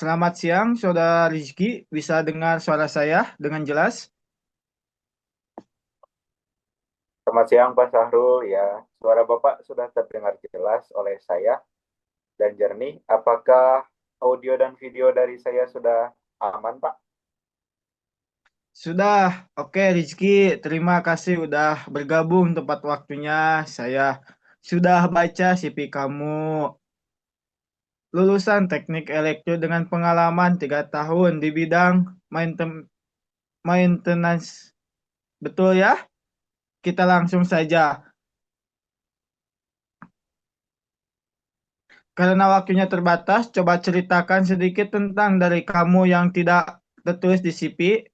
Selamat siang, Saudara Rizky. Bisa dengar suara saya dengan jelas? Selamat siang Pak Sahrul, ya suara Bapak sudah terdengar jelas oleh saya dan jernih. Apakah audio dan video dari saya sudah aman Pak? Sudah. Oke, Rizky. Terima kasih udah bergabung tepat waktunya. Saya sudah baca CV kamu. Lulusan teknik elektro dengan pengalaman 3 tahun di bidang maintenance. Betul ya? Kita langsung saja. Karena waktunya terbatas, coba ceritakan sedikit tentang dari kamu yang tidak tertulis di CV.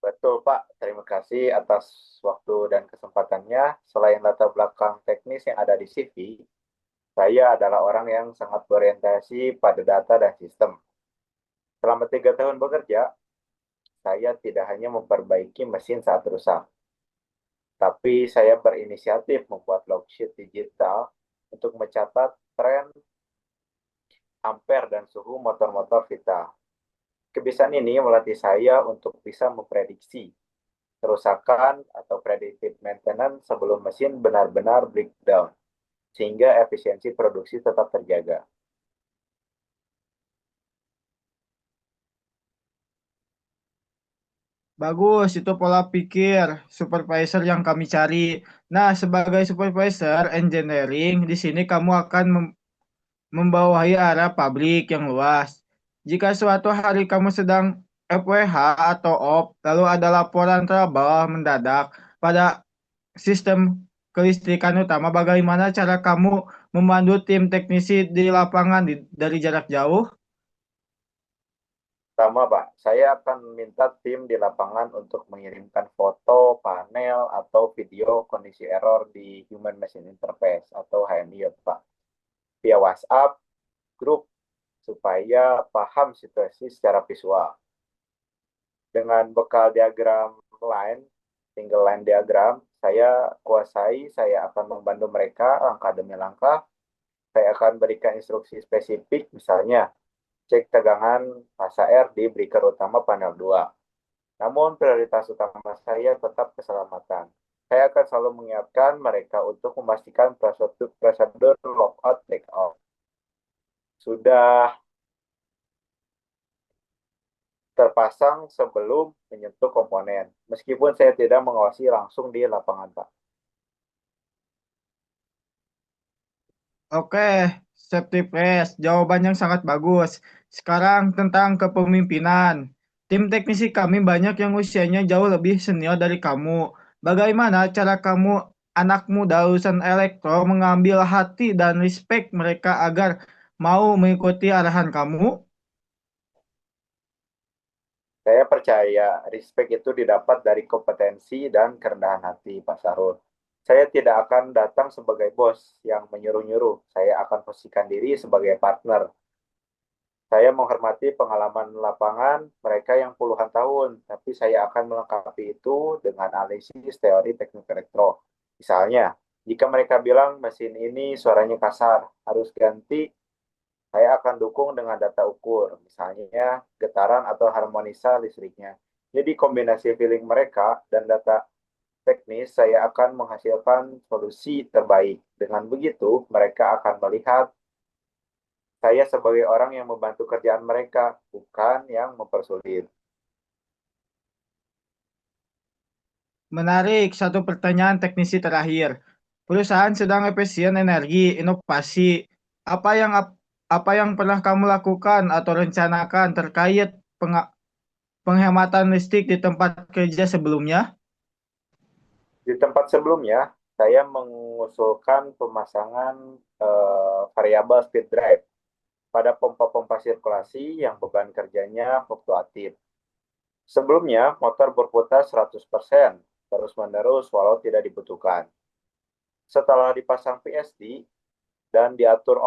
Betul Pak, terima kasih atas waktu dan kesempatannya. Selain latar belakang teknis yang ada di CV, saya adalah orang yang sangat berorientasi pada data dan sistem. Selama 3 tahun bekerja, saya tidak hanya memperbaiki mesin saat rusak, tapi saya berinisiatif membuat logsheet digital untuk mencatat tren ampere dan suhu motor-motor vital. Kebiasaan ini melatih saya untuk bisa memprediksi kerusakan atau predictive maintenance sebelum mesin benar-benar breakdown, sehingga efisiensi produksi tetap terjaga. Bagus, itu pola pikir supervisor yang kami cari. Nah, sebagai supervisor engineering, di sini kamu akan membawahi area pabrik yang luas. Jika suatu hari kamu sedang FWH atau OP, lalu ada laporan trouble mendadak pada sistem kelistrikan utama, bagaimana cara kamu memandu tim teknisi di lapangan dari jarak jauh? Pertama, Pak, saya akan minta tim di lapangan untuk mengirimkan foto, panel, atau video kondisi error di Human Machine Interface atau HMI, Pak, via WhatsApp, grup, supaya paham situasi secara visual. Dengan bekal diagram line, single line diagram, saya kuasai, saya akan membantu mereka langkah demi langkah. Saya akan berikan instruksi spesifik, misalnya cek tegangan fasa R di breaker utama panel 2. Namun prioritas utama saya tetap keselamatan. Saya akan selalu mengingatkan mereka untuk memastikan prosedur lockout takeoff sudah terpasang sebelum menyentuh komponen, meskipun saya tidak mengawasi langsung di lapangan, Pak. Oke, safety first. Jawaban yang sangat bagus. Sekarang tentang kepemimpinan. Tim teknisi kami banyak yang usianya jauh lebih senior dari kamu. Bagaimana cara kamu, anak muda lulusan elektro, mengambil hati dan respect mereka agar mau mengikuti arahan kamu? Saya percaya respect itu didapat dari kompetensi dan kerendahan hati, Pak Sarul. Saya tidak akan datang sebagai bos yang menyuruh-nyuruh. Saya akan posisikan diri sebagai partner. Saya menghormati pengalaman lapangan mereka yang puluhan tahun, tapi saya akan melengkapi itu dengan analisis teori teknik elektro. Misalnya, jika mereka bilang mesin ini suaranya kasar, harus ganti, saya akan dukung dengan data ukur, misalnya getaran atau harmonisa listriknya. Jadi kombinasi feeling mereka dan data teknis, saya akan menghasilkan solusi terbaik. Dengan begitu, mereka akan melihat saya sebagai orang yang membantu kerjaan mereka, bukan yang mempersulit. Menarik, satu pertanyaan teknisi terakhir. Perusahaan sedang efisien energi, inovasi. Apa yang apa yang pernah kamu lakukan atau rencanakan terkait penghematan listrik di tempat kerja sebelumnya? Di tempat sebelumnya, saya mengusulkan pemasangan variabel speed drive pada pompa-pompa sirkulasi yang beban kerjanya fluktuatif. Sebelumnya, motor berputar 100% terus-menerus walau tidak dibutuhkan. Setelah dipasang PSD dan diatur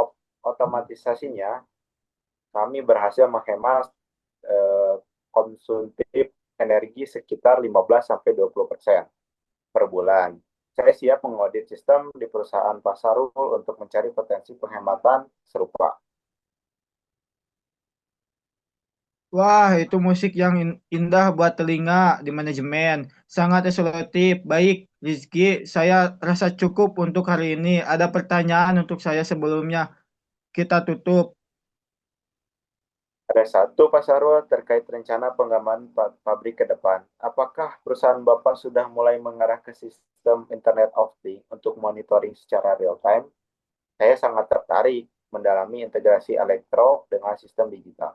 otomatisasinya, kami berhasil menghemat eh, konsumtif energi sekitar 15-20% per bulan. Saya siap mengaudit sistem di perusahaan Pasarul untuk mencari potensi penghematan serupa. Wah, itu musik yang indah buat telinga di manajemen. Sangat eksklusif. Baik, Rizky, saya rasa cukup untuk hari ini. Ada pertanyaan untuk saya sebelumnya kita tutup. Ada satu, Pak Sarul, terkait rencana pengembangan pabrik ke depan. Apakah perusahaan Bapak sudah mulai mengarah ke sistem Internet of Things untuk monitoring secara real time? Saya sangat tertarik mendalami integrasi elektro dengan sistem digital.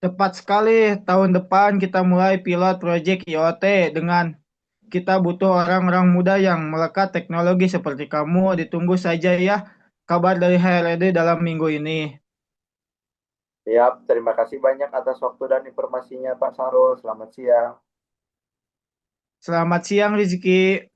Tepat sekali, tahun depan kita mulai pilot project IoT dengan kita butuh orang-orang muda yang melekat teknologi seperti kamu. Ditunggu saja ya kabar dari HRD dalam minggu ini. Siap, terima kasih banyak atas waktu dan informasinya, Pak Sarul. Selamat siang. Selamat siang, Rizky.